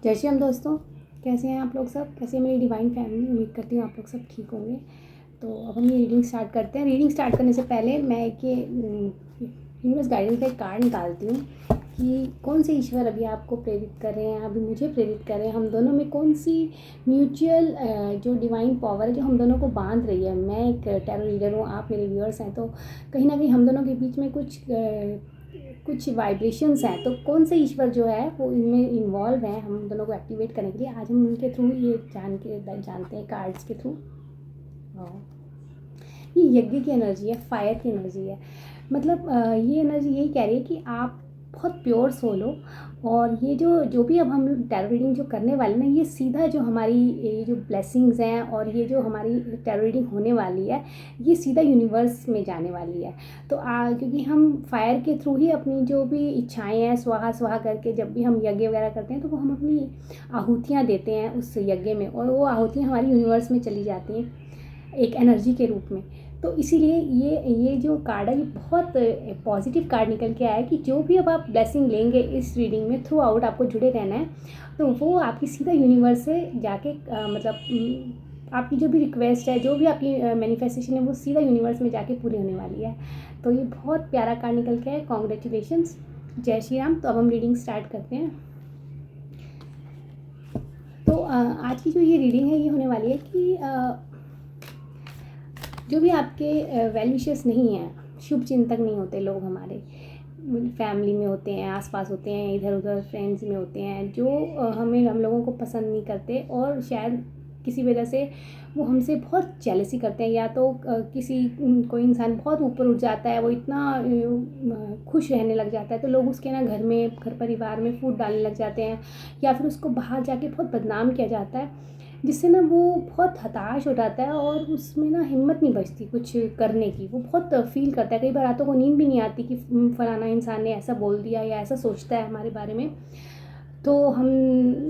जय श्री राम दोस्तों, कैसे हैं आप लोग सब। कैसे है मेरी डिवाइन फैमिली। उम्मीद करती हूँ आप लोग सब ठीक होंगे। तो अब हम ये रीडिंग स्टार्ट करते हैं। रीडिंग स्टार्ट करने से पहले मैं एक ये यूनिवर्स गाइडेंस का एक कार्ड निकालती हूँ कि कौन से ईश्वर अभी आपको प्रेरित कर रहे हैं, अभी मुझे प्रेरित कर रहे हैं। हम दोनों में कौन सी म्यूचुअल जो डिवाइन पावर है जो हम दोनों को बांध रही है। मैं एक टैरो रीडर हूँ, आप मेरे व्यूअर्स हैं, तो कहीं ना कहीं हम दोनों के बीच में कुछ वाइब्रेशंस हैं। तो कौन से ईश्वर जो है वो इनमें इन्वॉल्व हैं हम दोनों को एक्टिवेट करने के लिए। आज हम उनके थ्रू ये जानते हैं कार्ड्स के थ्रू। ये यज्ञ की एनर्जी है, फायर की एनर्जी है। मतलब ये एनर्जी यही कह रही है कि आप बहुत प्योर सोल हो। और ये जो भी अब हम टैरो रीडिंग जो करने वाले ना, ये सीधा जो हमारी ये जो ब्लेसिंग्स हैं और ये जो हमारी टैरो रीडिंग होने वाली है, ये सीधा यूनिवर्स में जाने वाली है। तो क्योंकि हम फायर के थ्रू ही अपनी जो भी इच्छाएं हैं स्वाहा स्वाहा करके जब भी हम यज्ञ वगैरह करते हैं तो वो हम अपनी आहुतियाँ देते हैं उस यज्ञ में, और वो आहुतियाँ हमारी यूनिवर्स में चली जाती हैं एक एनर्जी के रूप में। तो इसीलिए ये जो कार्ड है ये बहुत पॉजिटिव कार्ड निकल के आया है कि जो भी अब आप ब्लेसिंग लेंगे इस रीडिंग में, थ्रू आउट आपको जुड़े रहना है। तो वो आपकी सीधा यूनिवर्स से जाके आपकी जो भी रिक्वेस्ट है, जो भी आपकी मैनिफेस्टेशन है, वो सीधा यूनिवर्स में जाके पूरी होने वाली है। तो ये बहुत प्यारा कार्ड निकल के आया। कॉन्ग्रेचुलेशंस, जय श्री राम। तो अब हम रीडिंग स्टार्ट करते हैं। तो आज की जो ये रीडिंग है ये होने वाली है कि जो भी आपके वेल विशर्स नहीं हैं, शुभ चिंतक नहीं होते लोग, हमारे फैमिली में होते हैं, आसपास होते हैं, इधर उधर फ्रेंड्स में होते हैं, जो हम लोगों को पसंद नहीं करते और शायद किसी वजह से वो हमसे बहुत जेलसी करते हैं। या तो कोई इंसान बहुत ऊपर उठ जाता है, वो इतना खुश रहने लग जाता है तो लोग उसके ना घर परिवार में फूट डालने लग जाते हैं, या फिर उसको बाहर जाके बहुत बदनाम किया जाता है, जिससे ना वो बहुत हताश हो जाता है और उसमें ना हिम्मत नहीं बचती कुछ करने की। वो बहुत फील करता है, कई बार रातों को नींद भी नहीं आती कि फलाना इंसान ने ऐसा बोल दिया या ऐसा सोचता है हमारे बारे में। तो हम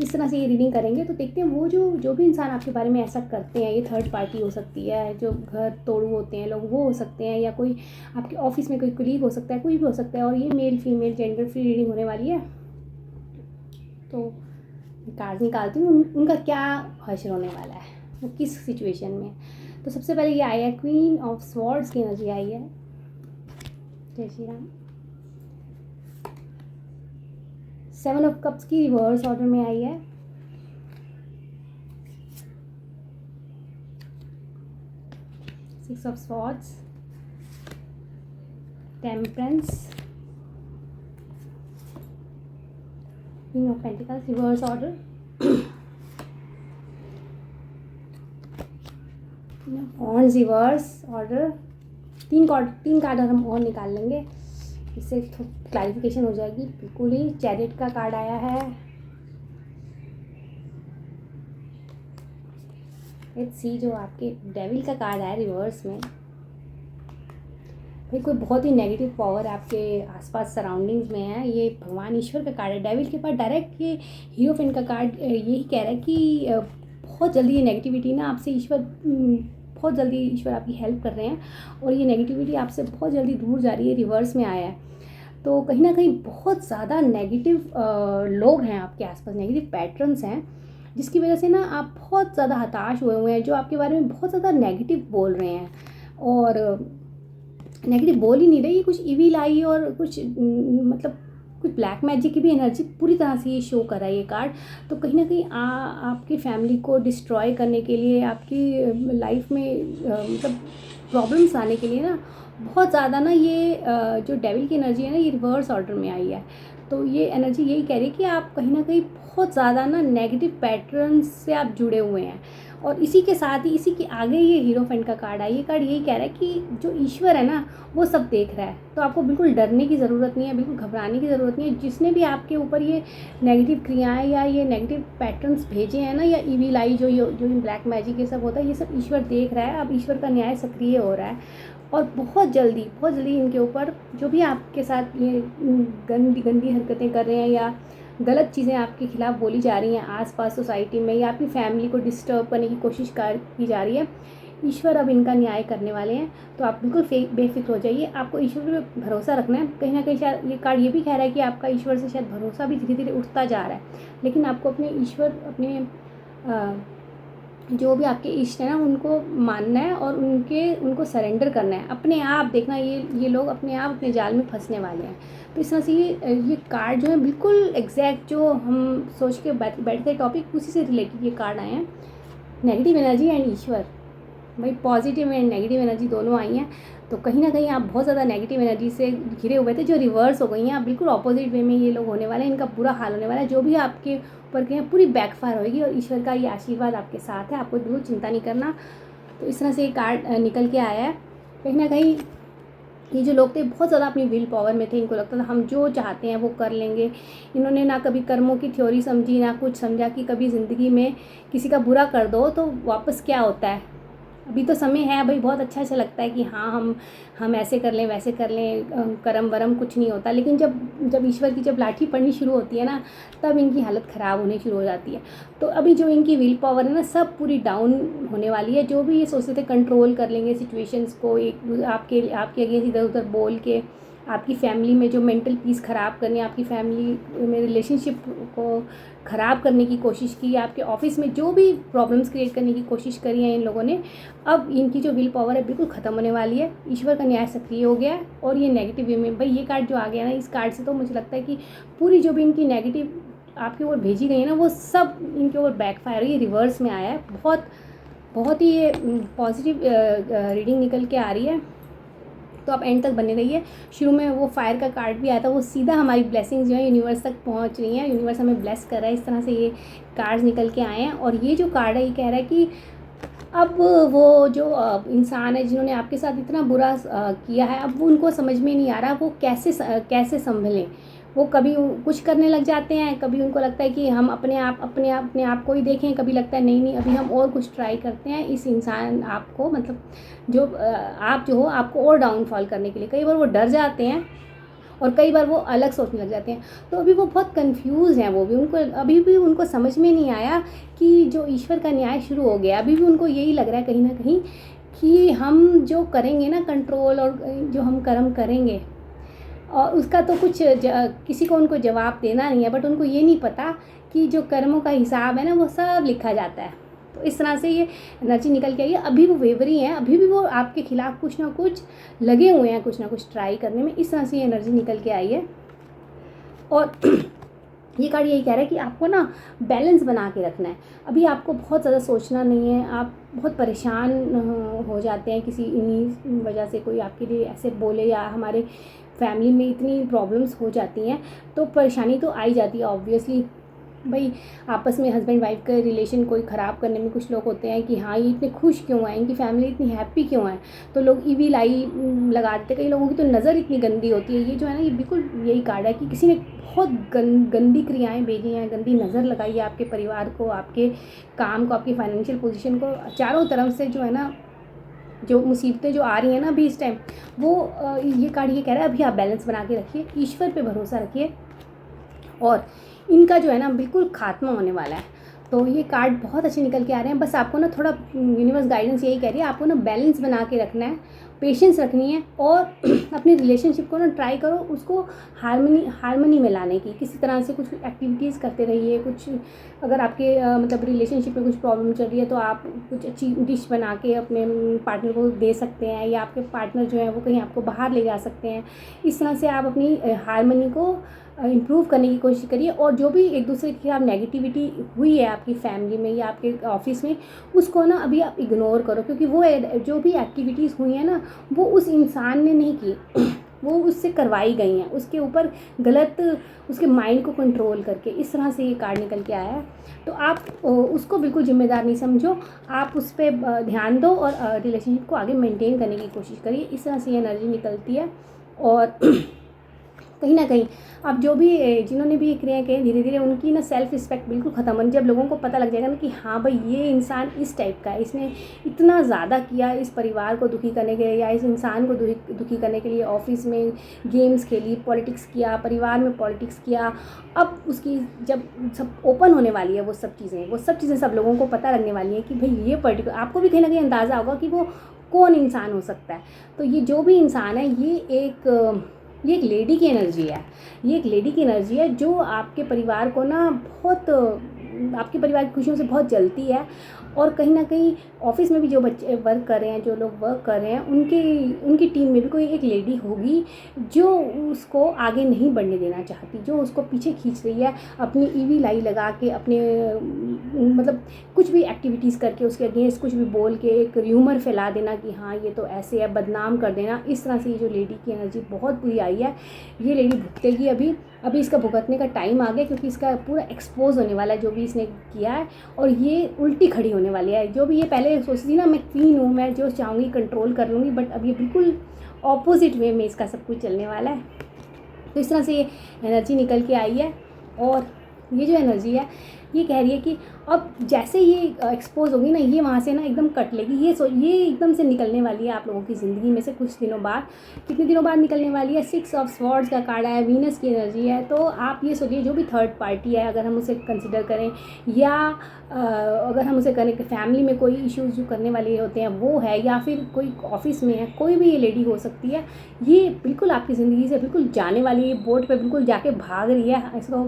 इस तरह से ये रीडिंग करेंगे तो देखते हैं वो जो भी इंसान आपके बारे में ऐसा करते हैं। ये थर्ड पार्टी हो सकती है, जो घर तोड़ू होते हैं लोग वो हो सकते हैं, या कोई आपके ऑफिस में कोई कलीग हो सकता है, कोई भी हो सकता है। और ये male female gender free reading होने वाली है। तो कार्ड निकालती हूँ उनका क्या हश्र होने वाला है, वो किस सिचुएशन में। तो सबसे पहले ये आया है क्वीन ऑफ स्वॉर्ड्स की एनर्जी आई है। जय श्री राम। 7 ऑफ कप्स की रिवर्स ऑर्डर में आई है। 6 of swords, temperance, Queen of Pentacles reverse order, Wands reverse order। तीन कार्ड हम और निकाल लेंगे, इससे क्लैरिफिकेशन हो जाएगी बिल्कुल ही। चैरिट का कार्ड आया है। लेट्स सी जो आपके डेविल का कार्ड आया रिवर्स में। भाई कोई बहुत ही नेगेटिव पावर आपके आसपास सराउंडिंग्स में है। ये भगवान ईश्वर का कार्ड है। डेविल के पास डायरेक्ट ये हीरोफेंट का कार्ड यही कह रहा है कि बहुत जल्दी ये नेगेटिविटी ना आपसे बहुत जल्दी ईश्वर आपकी हेल्प कर रहे हैं और ये नेगेटिविटी आपसे बहुत जल्दी दूर जा रही है। रिवर्स में आया है तो कहीं ना कहीं बहुत ज़्यादा नेगेटिव लोग हैं आपके आसपास, नेगेटिव पैटर्न्स हैं, जिसकी वजह से ना आप बहुत ज़्यादा हताश हुए हैं, जो आपके बारे में बहुत ज़्यादा नेगेटिव बोल रहे हैं। और नेगेटिव बोल ही नहीं रही, ये कुछ इविल आई और कुछ मतलब कुछ ब्लैक मैजिक की भी एनर्जी पूरी तरह से ये शो कर रहा है ये कार्ड। तो कहीं ना कहीं आपकी फैमिली को डिस्ट्रॉय करने के लिए, आपकी लाइफ में मतलब प्रॉब्लम्स आने के लिए ना बहुत ज़्यादा ना ये जो डेविल की एनर्जी है ना ये रिवर्स ऑर्डर में आई है। तो ये एनर्जी यही कह रही है कि आप कहीं ना कहीं बहुत ज़्यादा ना नेगेटिव पैटर्न से आप जुड़े हुए हैं। और इसी के साथ ही इसी के आगे ये हीरोफेंट का कार्ड है। ये कार्ड यही कह रहा है कि जो ईश्वर है ना वो सब देख रहा है। तो आपको बिल्कुल डरने की ज़रूरत नहीं है, बिल्कुल घबराने की ज़रूरत नहीं है। जिसने भी आपके ऊपर ये नेगेटिव क्रियाएं या ये नेगेटिव पैटर्न्स भेजे हैं ना, या ईविल आई जो ब्लैक मैजिक ये सब होता है, ये सब ईश्वर देख रहा है। अब ईश्वर का न्याय सक्रिय हो रहा है और बहुत जल्दी इनके ऊपर जो भी आपके साथ ये गंदी हरकतें कर रहे हैं या गलत चीज़ें आपके खिलाफ़ बोली जा रही हैं आसपास सोसाइटी में, या आपकी फैमिली को डिस्टर्ब करने की कोशिश की जा रही है, ईश्वर अब इनका न्याय करने वाले हैं। तो आप बिल्कुल बेफिक्र हो जाइए, आपको ईश्वर पे भरोसा रखना है। कहीं ना कहीं शायद ये कार्ड ये भी कह रहा है कि आपका ईश्वर से शायद भरोसा भी धीरे धीरे उठता जा रहा है, लेकिन आपको अपने ईश्वर, अपने जो भी आपके इष्ट हैं ना, उनको मानना है और उनको सरेंडर करना है। अपने आप देखना, ये लोग अपने आप अपने जाल में फंसने वाले हैं। तो इस तरह से ये कार्ड जो है बिल्कुल एग्जैक्ट जो हम सोच के बैठते टॉपिक, उसी से रिलेटेड ये कार्ड आए हैं। नेगेटिव एनर्जी एंड ईश्वर, भाई पॉजिटिव एंड नेगेटिव एनर्जी दोनों आई हैं। तो कहीं ना कहीं आप बहुत ज़्यादा नेगेटिव एनर्जी से घिरे हुए थे, जो रिवर्स हो गई हैं। आप बिल्कुल ऑपोजिट वे में ये लोग होने वाले हैं, इनका बुरा हाल होने वाला है। जो भी आपके ऊपर के हैं पूरी बैकफायर होगी, और ईश्वर का ये आशीर्वाद आपके साथ है, आपको बिल्कुल चिंता नहीं करना। तो इस तरह से ये कार्ड निकल के आया है। कहीं ना कहीं ये जो लोग थे बहुत ज़्यादा अपनी विल पावर में थे, इनको लगता था हम जो चाहते हैं वो कर लेंगे। इन्होंने ना कभी कर्मों की थ्योरी समझी, ना कुछ समझा कि कभी ज़िंदगी में किसी का बुरा कर दो तो वापस क्या होता है। अभी तो समय है भाई, बहुत अच्छा लगता है कि हाँ हम ऐसे कर लें वैसे कर लें, करम वरम कुछ नहीं होता। लेकिन जब ईश्वर की जब लाठी पड़नी शुरू होती है ना, तब इनकी हालत ख़राब होनी शुरू हो जाती है। तो अभी जो इनकी विल पावर है ना, सब पूरी डाउन होने वाली है। जो भी ये सोचते थे कंट्रोल कर लेंगे सिचुएशंस को, एक आपके अगेंस्ट इधर उधर बोल के आपकी फैमिली में जो मेंटल पीस ख़राब करनी, आपकी फैमिली में रिलेशनशिप को ख़राब करने की कोशिश की, आपके ऑफिस में जो भी प्रॉब्लम्स क्रिएट करने की कोशिश करी है इन लोगों ने, अब इनकी जो विल पावर है बिल्कुल ख़त्म होने वाली है। ईश्वर का न्याय सक्रिय हो गया है। और ये नेगेटिव वे में भाई ये कार्ड जो आ गया ना, इस कार्ड से तो मुझे लगता है कि पूरी जो भी इनकी नेगेटिव आपकी ओर भेजी गई है ना, वो सब इनके ओर बैकफायर, ये रिवर्स में आया है। बहुत ही ये पॉजिटिव रीडिंग निकल के आ रही है। तो आप एंड तक बने रहिए। शुरू में वो फायर का कार्ड भी आया था, वो सीधा हमारी ब्लेसिंग्स जो है यूनिवर्स तक पहुंच रही हैं, यूनिवर्स हमें ब्लेस कर रहा है। इस तरह से ये कार्ड्स निकल के आए हैं। और ये जो कार्ड है ये कह रहा है कि अब वो जो इंसान है जिन्होंने आपके साथ इतना बुरा किया है, अब वो उनको समझ में नहीं आ रहा वो कैसे संभलें। वो कभी कुछ करने लग जाते हैं, कभी उनको लगता है कि हम अपने आप को ही देखें, कभी लगता है नहीं अभी हम और कुछ ट्राई करते हैं इस इंसान आपको, मतलब जो आप जो हो आपको और डाउनफॉल करने के लिए। कई बार वो डर जाते हैं और कई बार वो अलग सोचने लग जाते हैं। तो अभी वो बहुत कंफ्यूज हैं, वो भी अभी भी उनको समझ में नहीं आया कि जो ईश्वर का न्याय शुरू हो गया। अभी भी उनको यही लग रहा है कहीं ना कहीं कि हम जो करेंगे ना कंट्रोल, और जो हम कर्म करेंगे और उसका तो कुछ किसी को उनको जवाब देना नहीं है। बट उनको ये नहीं पता कि जो कर्मों का हिसाब है ना, वो सब लिखा जाता है। तो इस तरह से ये एनर्जी निकल के आई है। अभी वो वेवरी हैं, अभी भी वो आपके खिलाफ कुछ ना कुछ लगे हुए हैं, कुछ ना कुछ ट्राई करने में। इस तरह से ये एनर्जी निकल के आई है। और ये कार्ड यही कह रहा है कि आपको ना बैलेंस बना के रखना है। अभी आपको बहुत ज़्यादा सोचना नहीं है। आप बहुत परेशान हो जाते हैं किसी इन्हीं वजह से, कोई आपके लिए ऐसे बोले, या हमारे फैमिली में इतनी प्रॉब्लम्स हो जाती हैं तो परेशानी तो आई जाती है ऑब्वियसली। भाई आपस में हस्बैंड वाइफ का रिलेशन कोई ख़राब करने में कुछ लोग होते हैं कि हाँ ये इतने खुश क्यों हैं, इनकी फैमिली इतनी हैप्पी क्यों है, तो लोग ईविल आई लगा देते। कई लोगों की तो नज़र इतनी गंदी होती है। ये जो है ना, ये बिल्कुल यही कार्ड है कि किसी ने बहुत गंदी क्रियाएं भेजी हैं, गंदी नज़र लगाई है आपके परिवार को, आपके काम को, आपकी फाइनेंशियल पोजीशन को। चारों तरफ से जो है ना, जो मुसीबतें जो आ रही हैं ना अभी इस टाइम, वो ये कार्ड ये कह रहा है अभी आप बैलेंस बना के रखिए, ईश्वर पे भरोसा रखिए, और इनका जो है ना बिल्कुल खात्मा होने वाला है। तो ये कार्ड बहुत अच्छे निकल के आ रहे हैं। बस आपको ना थोड़ा यूनिवर्स गाइडेंस यही कह रही है, आपको ना बैलेंस बना के रखना है, पेशेंस रखनी है, और अपनी रिलेशनशिप को ना ट्राई करो उसको हारमनी में लाने की। किसी तरह से कुछ एक्टिविटीज़ करते रहिए। कुछ अगर आपके मतलब रिलेशनशिप में कुछ प्रॉब्लम चल रही है तो आप कुछ अच्छी डिश बना के अपने पार्टनर को दे सकते हैं, या आपके पार्टनर जो है वो कहीं आपको बाहर ले जा सकते हैं। इस तरह से आप अपनी हारमनी को इम्प्रूव करने की कोशिश करिए। और जो भी एक दूसरे के खिलाफ नेगेटिविटी हुई है आपकी फैमिली में या आपके ऑफिस में, उसको ना अभी आप इग्नोर करो, क्योंकि वो जो भी एक्टिविटीज़ हुई हैं ना, वो उस इंसान ने नहीं की, वो उससे करवाई गई हैं, उसके ऊपर गलत उसके माइंड को कंट्रोल करके। इस तरह से ये कार्ड निकल के आया है। तो आप उसको बिल्कुल जिम्मेदार नहीं समझो, आप उस पर ध्यान दो और रिलेशनशिप को आगे मेंटेन करने की कोशिश करिए। इस तरह से ये एनर्जी निकलती है। और कहीं ना कहीं अब जो भी जिन्होंने भी ये क्रियाएँ कहीं धीरे धीरे उनकी ना सेल्फ रिस्पेक्ट बिल्कुल ख़त्म होनी। जब लोगों को पता लग जाएगा ना कि हाँ भाई ये इंसान इस टाइप का है, इसने इतना ज़्यादा किया इस परिवार को दुखी करने के लिए या इस इंसान को दुखी करने के लिए, ऑफिस में गेम्स खेली, पॉलिटिक्स किया, परिवार में पॉलिटिक्स किया, अब उसकी जब सब ओपन होने वाली है वो सब चीज़ें सब लोगों को पता लगने वाली है कि भाई ये पर्टिकुलर, आपको भी कहीं ना कहीं अंदाज़ा होगा कि वो कौन इंसान हो सकता है। तो ये जो भी इंसान है ये एक लेडी की एनर्जी है, ये एक लेडी की एनर्जी है जो आपके परिवार को ना बहुत, आपके परिवार की खुशियों से बहुत जलती है। और कहीं ना कहीं ऑफिस में भी जो बच्चे वर्क कर रहे हैं, जो लोग वर्क कर रहे हैं, उनकी टीम में भी कोई एक लेडी होगी जो उसको आगे नहीं बढ़ने देना चाहती, जो उसको पीछे खींच रही है अपनी ईवी लाई लगा के, अपने मतलब कुछ भी एक्टिविटीज़ करके उसके अगेंस्ट कुछ भी बोल के एक र्यूमर फैला देना कि हाँ ये तो ऐसे है, बदनाम कर देना। इस तरह से ये जो लेडी की एनर्जी बहुत बुरी आई है, ये लेडी भुगतेगी। अभी इसका भुगतने का टाइम आ गया, क्योंकि इसका पूरा एक्सपोज होने वाला है जो भी इसने किया है, और ये उल्टी खड़ी होने वाली है। जो भी ये पहले सोचती थी ना मैं क्वीन हूँ, मैं जो चाहूँगी कंट्रोल कर लूँगी, बट अब ये बिल्कुल ऑपोजिट वे में इसका सब कुछ चलने वाला है। तो इस तरह से ये एनर्जी निकल के आई है, और ये जो एनर्जी है ये कह रही है कि अब जैसे ये एक्सपोज होगी ना, ये वहाँ से ना एकदम कट लेगी। ये एकदम से निकलने वाली है आप लोगों की ज़िंदगी में से कुछ दिनों बाद। कितने दिनों बाद निकलने वाली है? 6 ऑफ स्वॉर्ड्स का कार्ड है, वीनस की एनर्जी है। तो आप ये सोचिए जो भी थर्ड पार्टी है, अगर हम उसे कंसिडर करें, या अगर हम उसे करें कि फैमिली में कोई इश्यूज़ जो करने वाले होते हैं वो है, या फिर कोई ऑफिस में है, कोई भी ये लेडी हो सकती है, ये बिल्कुल आपकी ज़िंदगी से बिल्कुल जाने वाली है। बोर्ड पे बिल्कुल जाके भाग रही है, इसको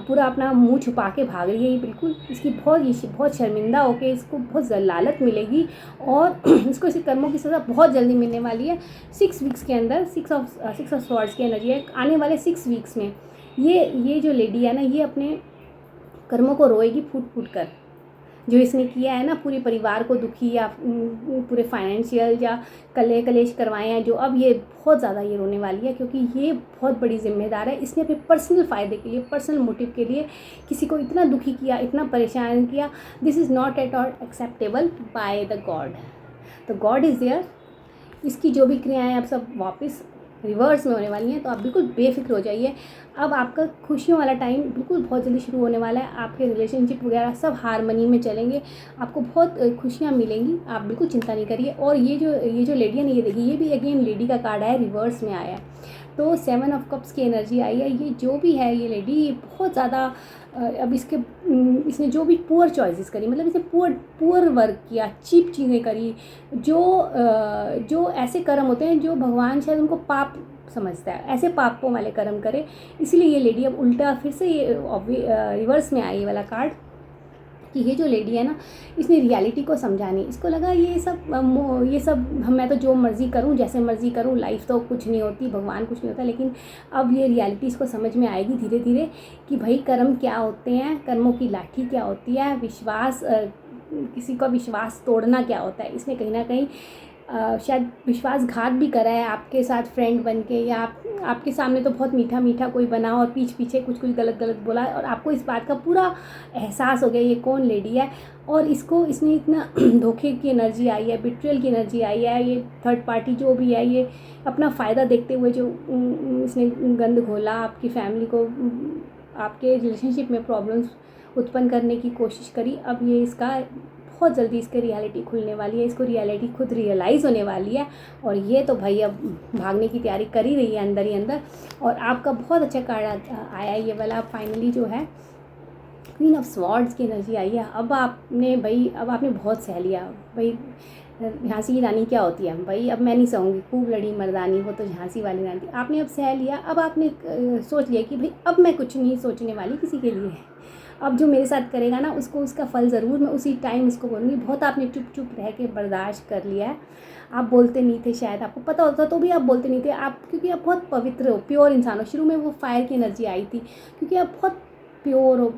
पूरा अपना मुंह छुपा के भाग रही है। ये बिल्कुल इसकी बहुत शर्मिंदा होके इसको बहुत ज़लालत मिलेगी, और इसको इसके कर्मों की सज़ा बहुत जल्दी मिलने वाली है 6 वीक्स के अंदर। 6 ऑफ स्वॉर्ड्स की एनर्जी है। आने वाले 6 वीक्स में ये जो लेडी है ना, ये अपने कर्मों को रोएगी फूट फूट कर। जो इसने किया है ना, पूरे परिवार को दुखी या पूरे फाइनेंशियल या कलेश करवाए हैं, जो अब ये बहुत ज़्यादा ये रोने वाली है, क्योंकि ये बहुत बड़ी जिम्मेदार है। इसने अपने पर्सनल फ़ायदे के लिए, पर्सनल मोटिव के लिए किसी को इतना दुखी किया, इतना परेशान किया। This is not at all acceptable by the God. तो गॉड इज़ देयर। इसकी जो भी क्रियाएँ अब सब वापस रिवर्स में होने वाली हैं, तो आप बिल्कुल बेफिक्र हो जाइए। अब आपका खुशियों वाला टाइम बिल्कुल बहुत जल्दी शुरू होने वाला है। आपके रिलेशनशिप वगैरह सब हारमनी में चलेंगे, आपको बहुत खुशियाँ मिलेंगी, आप बिल्कुल चिंता नहीं करिए। और ये जो लेडी है ना, ये देखिए, ये भी अगेन लेडी का कार्ड है, रिवर्स में आया है। तो 7 ऑफ कप्स की एनर्जी आई है। ये जो भी है ये लेडी बहुत ज़्यादा अब इसने जो भी पुअर चॉइसेस करी, मतलब इसने पुअर वर्क किया, चीप चीज़ें करी, जो ऐसे कर्म होते हैं जो भगवान शायद उनको पाप समझता है, ऐसे पापों वाले कर्म करे। इसीलिए ये लेडी अब उल्टा फिर से ये रिवर्स में आई, ये वाला कार्ड, कि ये जो लेडी है ना, इसने रियलिटी को समझा नहीं। इसको लगा ये सब मैं तो जो मर्ज़ी करूं, जैसे मर्ज़ी करूं, लाइफ तो कुछ नहीं होती, भगवान कुछ नहीं होता। लेकिन अब ये रियलिटी इसको समझ में आएगी धीरे धीरे कि भाई कर्म क्या होते हैं, कर्मों की लाठी क्या होती है, विश्वास, किसी का विश्वास तोड़ना क्या होता है। इसने कहीं ना कहीं शायद विश्वासघात भी करा है आपके साथ फ्रेंड बन के, या आपके सामने तो बहुत मीठा मीठा कोई बना और पीछे कुछ गलत बोला, और आपको इस बात का पूरा एहसास हो गया ये कौन लेडी है। और इसने इतना धोखे की एनर्जी आई है, बिट्रियल की एनर्जी आई है। ये थर्ड पार्टी जो भी है, ये अपना फ़ायदा देखते हुए जो इसने गंद घोला, आपकी फैमिली को, आपके रिलेशनशिप में प्रॉब्लम्स उत्पन्न करने की कोशिश करी। अब ये इसका बहुत जल्दी इसकी रियलिटी खुलने वाली है, इसको रियलिटी खुद रियलाइज़ होने वाली है। और ये तो भाई अब भागने की तैयारी कर ही रही है अंदर ही अंदर। और आपका बहुत अच्छा कार्ड आया ये वाला, फाइनली जो है क्वीन ऑफ स्वॉर्ड्स की एनर्जी आई है। अब आपने बहुत सह लिया भाई। झांसी की रानी क्या होती है भाई, अब मैं नहीं सहूँगी, खूब लड़ी मर्दानी, वो तो झांसी वाली रानी थी। आपने अब सह लिया, अब आपने सोच लिया कि भाई अब मैं कुछ नहीं सोचने वाली किसी के लिए। अब जो मेरे साथ करेगा ना, उसका फल ज़रूर मैं उसी टाइम उसको बोलूँगी। बहुत आपने चुप रह के बर्दाश्त कर लिया है। आप बोलते नहीं थे, शायद आपको पता होता तो भी आप बोलते नहीं थे, आप क्योंकि आप बहुत पवित्र हो, प्योर इंसान हो। शुरू में वो फायर की एनर्जी आई थी क्योंकि आप बहुत प्योर हो।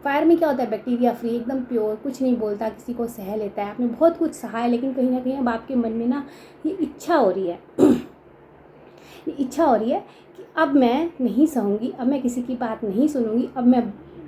फायर में क्या होता है, बैक्टीरिया फ्री, एकदम प्योर, कुछ नहीं बोलता, किसी को सह लेता है। आपने बहुत कुछ सहा है, लेकिन कहीं ना कहीं अब आपके मन में ना ये इच्छा हो रही है इच्छा हो रही है कि अब मैं नहीं सहूँगी, अब मैं किसी की बात नहीं सुनूँगी, अब मैं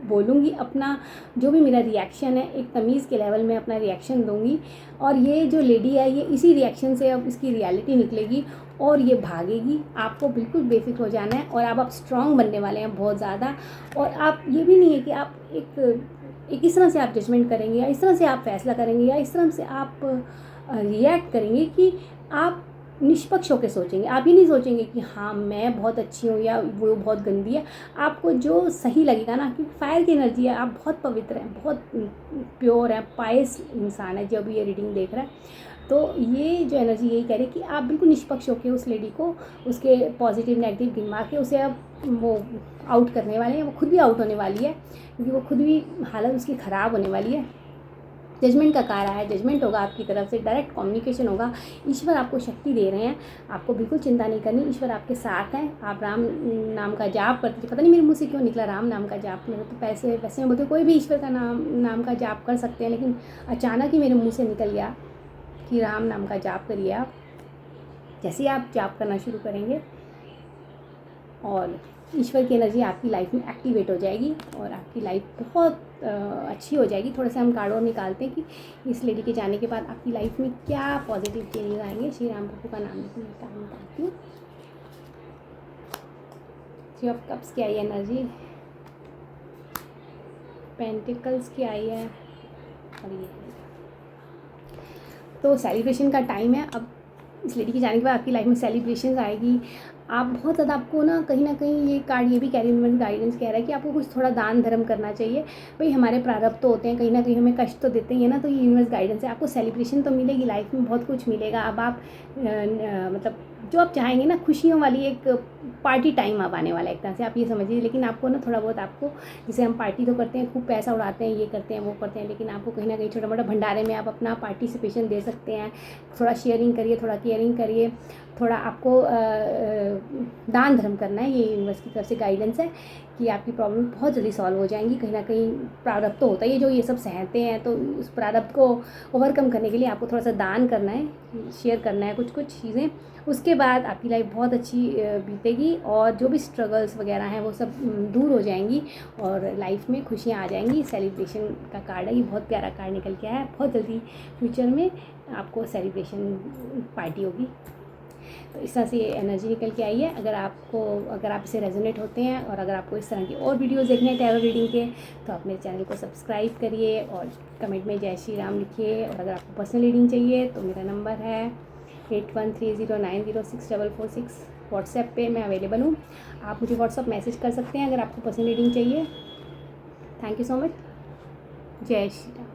बोलूँगी, अपना जो भी मेरा रिएक्शन है एक तमीज़ के लेवल में अपना रिएक्शन दूँगी। और ये जो लेडी है ये इसी रिएक्शन से अब इसकी रियलिटी निकलेगी और ये भागेगी। आपको बिल्कुल बेफिक्र हो जाना है और अब आप स्ट्रॉन्ग बनने वाले हैं बहुत ज़्यादा। और आप ये भी नहीं है कि आप एक इस तरह से आप जजमेंट करेंगे या इस तरह से आप फैसला करेंगे या इस तरह से आप रिएक्ट करेंगे कि आप निष्पक्ष होकर सोचेंगे। आप ये नहीं सोचेंगे कि हाँ मैं बहुत अच्छी हूँ या वो बहुत गंदी है। आपको जो सही लगेगा ना, क्योंकि फायर की एनर्जी है, आप बहुत पवित्र हैं, बहुत प्योर हैं, पायस इंसान है जब ये रीडिंग देख रहा है। तो ये जो एनर्जी यही कह रही है कि आप बिल्कुल निष्पक्ष होकर उस लेडी को उसके पॉजिटिव नेगेटिव गिनवा के उसे अब वो आउट करने वाले हैं। वो खुद भी आउट होने वाली है क्योंकि वो खुद भी हालत उसकी ख़राब होने वाली है। जजमेंट का कार्य है, जजमेंट होगा आपकी तरफ से, डायरेक्ट कम्युनिकेशन होगा। ईश्वर आपको शक्ति दे रहे हैं, आपको बिल्कुल चिंता नहीं करनी, ईश्वर आपके साथ हैं। आप राम नाम का जाप करते थे, पता नहीं मेरे मुँह से क्यों निकला राम नाम का जाप। मेरे तो वैसे में बोलते कोई भी ईश्वर का नाम का जाप कर सकते हैं, लेकिन अचानक ही मेरे मुँह से निकल गया कि राम नाम का जाप करिए आप। जैसे ही आप जाप करना शुरू करेंगे और ईश्वर की एनर्जी आपकी लाइफ में एक्टिवेट हो जाएगी और आपकी लाइफ बहुत अच्छी हो जाएगी। थोड़ा सा हम कार्ड और निकालते हैं कि इस लेडी के जाने के बाद आपकी लाइफ में क्या पॉजिटिव चेंजेस आएंगे। श्री राम प्रभु का नाम लेकर मैं निकालती हूँ। थ्री ऑफ कप्स की आई है एनर्जी, पेंटिकल्स की आई है और ये तो सेलिब्रेशन का टाइम है। अब इस लेडी के जाने के बाद आपकी लाइफ में सेलिब्रेशन आएगी। आप बहुत ज़्यादा, आपको ना कहीं ये कार्ड ये भी कैरी यूनिवर्स गाइडेंस कह रहा है कि आपको कुछ थोड़ा दान धर्म करना चाहिए। भाई हमारे प्रारब्ध तो होते हैं, कहीं ना कहीं हमें कष्ट तो देते हैं ना, तो ये यूनिवर्स गाइडेंस है। आपको सेलिब्रेशन तो मिलेगी, लाइफ में बहुत कुछ मिलेगा। अब आप मतलब जो आप चाहेंगे ना, खुशियों वाली एक पार्टी टाइम अब आने वाला है एक तरह से, आप ये समझिए। लेकिन आपको ना थोड़ा बहुत, आपको जैसे हम पार्टी तो करते हैं, खूब पैसा उड़ाते हैं, ये करते हैं वो करते हैं, लेकिन आपको कहीं ना कहीं छोटा मोटा भंडारे में आप अपना पार्टिसिपेशन दे सकते हैं। थोड़ा शेयरिंग करिए, थोड़ा केयरिंग करिए, थोड़ा आपको दान धर्म करना है। ये यूनिवर्स की तरफ से गाइडेंस है कि आपकी प्रॉब्लम बहुत जल्दी सॉल्व हो जाएंगी। कहीं ना कहीं प्रारब्ध तो होता है, ये जो ये सब सहते हैं, तो उस प्रारब्ध को ओवरकम करने के लिए आपको थोड़ा सा दान करना है, शेयर करना है कुछ चीज़ें। उसके बाद आपकी लाइफ बहुत अच्छी बीतेगी और जो भी स्ट्रगल्स वगैरह हैं वो सब दूर हो जाएंगी और लाइफ में खुशियाँ आ जाएंगी। सेलिब्रेशन का कार्ड है, ये बहुत प्यारा कार्ड निकल के आया है। बहुत जल्दी फ्यूचर में आपको सेलिब्रेशन पार्टी होगी। तो इस तरह से ये एनर्जी निकल के आई है। अगर आप इसे रेजोनेट होते हैं और अगर आपको इस तरह की और वीडियोस देखने हैं टैरो रीडिंग के, तो आप मेरे चैनल को सब्सक्राइब करिए और कमेंट में जय श्री राम लिखिए। और अगर आपको पर्सनल रीडिंग चाहिए तो मेरा नंबर है 8130906446। व्हाट्सएप पे मैं अवेलेबल हूँ, आप मुझे व्हाट्सएप मैसेज कर सकते हैं अगर आपको पर्सनल रीडिंग चाहिए। Thank you so much. जय श्री राम।